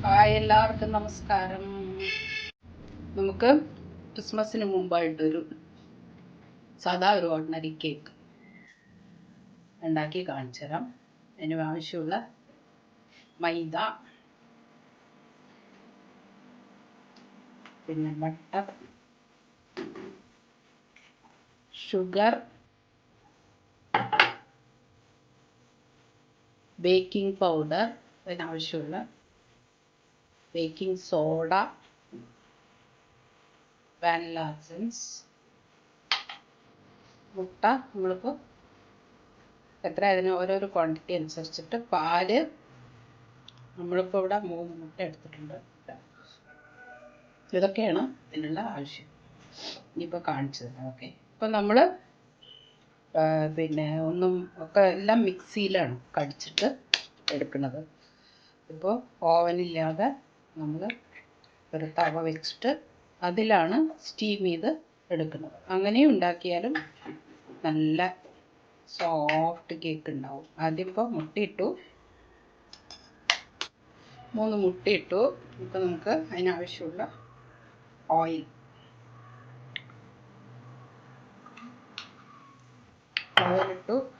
Hi, എല്ലാവർക്കും നമസ്കാരം. നമുക്ക് ക്രിസ്മസിന് മുമ്പായിട്ടൊരു സാധാ ഒരു ഓർഡിനറി കേക്ക് ഉണ്ടാക്കി കാണിച്ചു തരാം. അതിന് ആവശ്യമുള്ള മൈദ, പിന്നെ ബട്ടർ, ഷുഗർ, ബേക്കിംഗ് പൗഡർ, അതിനാവശ്യമുള്ള ബേക്കിംഗ് സോഡ, വാനില എസൻസ്, മുട്ട. നമ്മളിപ്പോൾ എത്ര അതിന് ഓരോരോ ക്വാണ്ടിറ്റി അനുസരിച്ചിട്ട് പാല് നമ്മളിപ്പോൾ ഇവിടെ 3 മുട്ട എടുത്തിട്ടുണ്ട്. ഇതൊക്കെയാണ് ഇതിനുള്ള ആവശ്യം. ഇനിയിപ്പോൾ കാണിച്ചു തരാം. ഓക്കെ, ഇപ്പം നമ്മൾ പിന്നെ ഒന്നും ഒക്കെ എല്ലാം മിക്സിയിലാണ് കടിച്ചിട്ട് എടുക്കുന്നത്. ഇപ്പോൾ ഓവനില്ലാതെ നമ്മൾ ഒരു തവ വെച്ചിട്ട് അതിലാണ് സ്റ്റീം ചെയ്ത് എടുക്കുന്നത്. അങ്ങനെയും ഉണ്ടാക്കിയാലും നല്ല സോഫ്റ്റ് കേക്ക് ഉണ്ടാവും. ആദ്യം ഇപ്പോൾ മുട്ടയിട്ടു, 3 മുട്ടയിട്ടു. ഇപ്പോൾ നമുക്ക് അതിനാവശ്യമുള്ള ഓയിലിട്ടു,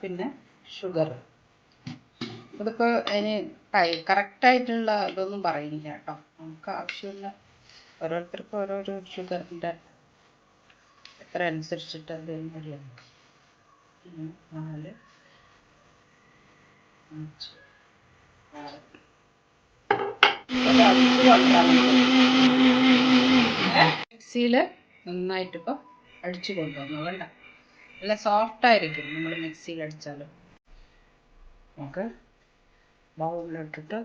പിന്നെ ഷുഗർ. ഇതിപ്പോൾ അതിന് കറക്റ്റായിട്ടുള്ള ഇതൊന്നും പറയുന്നില്ല കേട്ടോ. നമുക്ക് ആവശ്യമുള്ള ഓരോരുത്തർക്കും ഓരോരോ ഷുഗറിൻ്റെ എത്ര അനുസരിച്ചിട്ട് അത് അറിയാം. 4, 5, 6. മിക്സിയിൽ നന്നായിട്ടിപ്പോൾ അടിച്ചു കൊണ്ടുവന്നു. വേണ്ട, നല്ല സോഫ്റ്റായിരിക്കും നമ്മൾ മിക്സിയിൽ അടിച്ചാലും. നമുക്ക് ബൗളിലിട്ടിട്ട്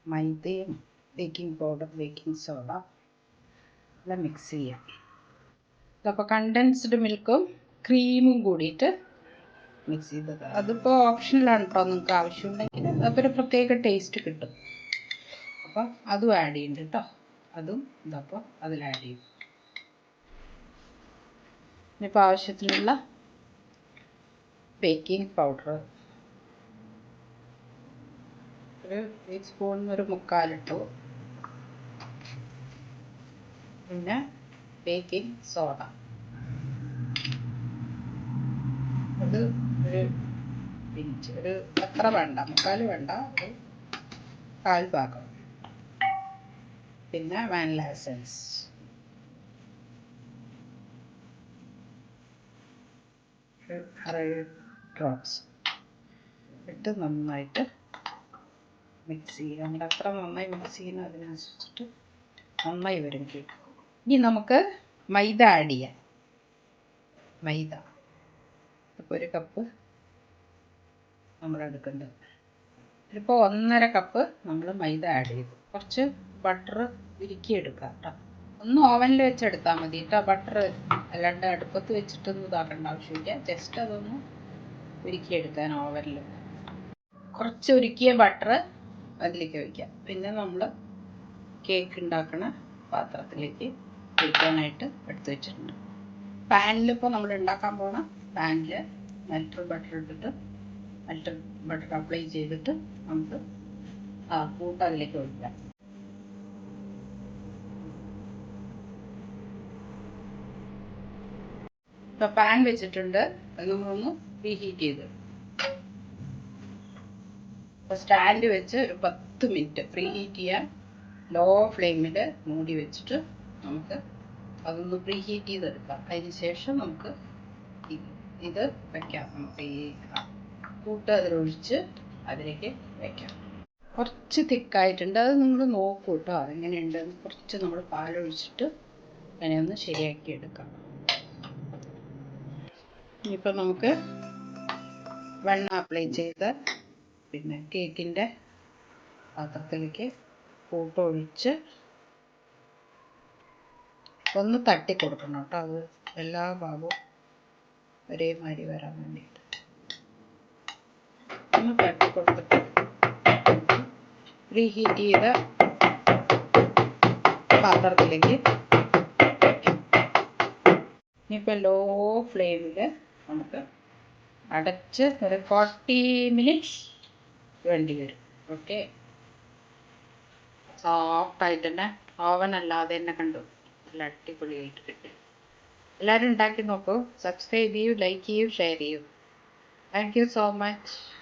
മൈദയും ബേക്കിംഗ് പൗഡർ, ബേക്കിംഗ് സോഡ എല്ലാം മിക്സ് ചെയ്യാം. ഇതപ്പോൾ കണ്ടൻസ്ഡ് മിൽക്കും ക്രീമും കൂടിയിട്ട് മിക്സ് ചെയ്തത്. അതിപ്പോൾ ഓപ്ഷനിലാണ് കേട്ടോ. നിങ്ങൾക്ക് ആവശ്യമുണ്ടെങ്കിൽ അപ്പോൾ ഒരു പ്രത്യേക ടേസ്റ്റ് കിട്ടും. അപ്പോൾ അതും ആഡ് ചെയ്യുന്നുണ്ട് കേട്ടോ. അതും ഇതപ്പോൾ അതിൽ ആഡ് ചെയ്യും. ഇനിയിപ്പോൾ ആവശ്യത്തിനുള്ള ബേക്കിംഗ് പൗഡർ ഒരു ടീസ്പൂണിന് 1/4 ഇട്ടു. പിന്നെ ബേക്കിംഗ് സോഡ അത് ഒരു പിഞ്ച്, ഒരു അത്ര വേണ്ട, 1/4 വേണ്ട, ഒരു 1/4 ഭാഗം. പിന്നെ വാനില എസൻസ്, ഒരു 6 ഡ്രോപ്സ് ഇട്ട് നന്നായിട്ട് മിക്സ് ചെയ്യുക. നമ്മൾ എത്ര നന്നായി മിക്സ് ചെയ്യുന്നു അതിനനുസരിച്ചിട്ട് നന്നായി വരും കേക്ക്. ഇനി നമുക്ക് മൈദ ആഡ് ചെയ്യാം. മൈദ ഇപ്പോൾ 1 കപ്പ് നമ്മൾ എടുക്കേണ്ടത്. ഇതിപ്പോൾ 1.5 കപ്പ് നമ്മൾ മൈദ ആഡ് ചെയ്തു. കുറച്ച് ബട്ടർ ഉരുക്കിയെടുക്കുക കേട്ടോ. ഒന്ന് ഓവനിൽ വെച്ചെടുത്താൽ മതി കേട്ടോ. ബട്ടർ അല്ലാണ്ട് അടുപ്പത്ത് വെച്ചിട്ടൊന്നും ഇതാക്കേണ്ട ആവശ്യമില്ല. ജസ്റ്റ് അതൊന്ന് ഉരുക്കിയെടുക്കാൻ ഓവനിൽ. കുറച്ച് ഉരുക്കിയ ബട്ടർ അതിലേക്ക് വയ്ക്കാം. പിന്നെ നമ്മൾ കേക്ക് ഉണ്ടാക്കുന്ന പാത്രത്തിലേക്ക് വയ്ക്കാനായിട്ട് എടുത്ത് വെച്ചിട്ടുണ്ട്. പാനിലിപ്പോൾ നമ്മൾ ഉണ്ടാക്കാൻ പോകുന്ന പാനിൽ മെൽറ്റഡ് ബട്ടർ ഇട്ടിട്ട് മെൽറ്റഡ് ബട്ടർ അപ്ലൈ ചെയ്തിട്ട് നമുക്ക് കൂട്ട് അതിലേക്ക് ഒഴിക്കാം. ഇപ്പോൾ പാൻ വെച്ചിട്ടുണ്ട്. അത് നമ്മളൊന്ന് റീഹീറ്റ് ചെയ്ത് സ്റ്റാൻഡ് വെച്ച് ഒരു 10 മിനിറ്റ് പ്രീ ഹീറ്റ് ചെയ്യാൻ ലോ ഫ്ലെയിമിൽ മൂടി വെച്ചിട്ട് നമുക്ക് അതൊന്ന് പ്രീ ഹീറ്റ് ചെയ്തെടുക്കാം. അതിന് ശേഷം നമുക്ക് ഇത് വയ്ക്കാം. നമുക്ക് ഈ കൂട്ട് അതിലൊഴിച്ച് അതിലേക്ക് വയ്ക്കാം. കുറച്ച് തിക്കായിട്ടുണ്ട്. അത് നിങ്ങൾ നോക്കൂ കേട്ടോ എങ്ങനെയുണ്ട്. കുറച്ച് നമ്മൾ പാലൊഴിച്ചിട്ട് അതിനെ ഒന്ന് ശരിയാക്കി എടുക്കാം. ഇനിയിപ്പോൾ നമുക്ക് വെണ്ണ അപ്ലൈ ചെയ്ത് പിന്നെ കേക്കിൻ്റെ പാത്രത്തിലേക്ക് കൂട്ടൊഴിച്ച് ഒന്ന് തട്ടി കൊടുക്കണം കേട്ടോ. അത് എല്ലാ ഭാഗവും ഒരേമാതിരി വരാൻ വേണ്ടിയിട്ട് ഒന്ന് തട്ടി കൊടുത്തിട്ട് റീഹീറ്റ് ചെയ്ത പാത്രത്തിലേക്ക് ഇനിയിപ്പോൾ ലോ ഫ്ലെയിമിൽ നമുക്ക് അടച്ച് ഒരു 40 മിനിറ്റ്സ് വേണ്ടി വരും. ഓക്കെ, സോഫ്റ്റായിട്ട് തന്നെ ഓവൻ അല്ലാതെ തന്നെ കണ്ടു നല്ല അടിപൊളിയായിട്ട് കിട്ടി. എല്ലാവരും ഉണ്ടാക്കി നോക്കൂ. സബ്സ്ക്രൈബ് ചെയ്യൂ, ലൈക്ക് ചെയ്യൂ, ഷെയർ ചെയ്യൂ. Thank you so much.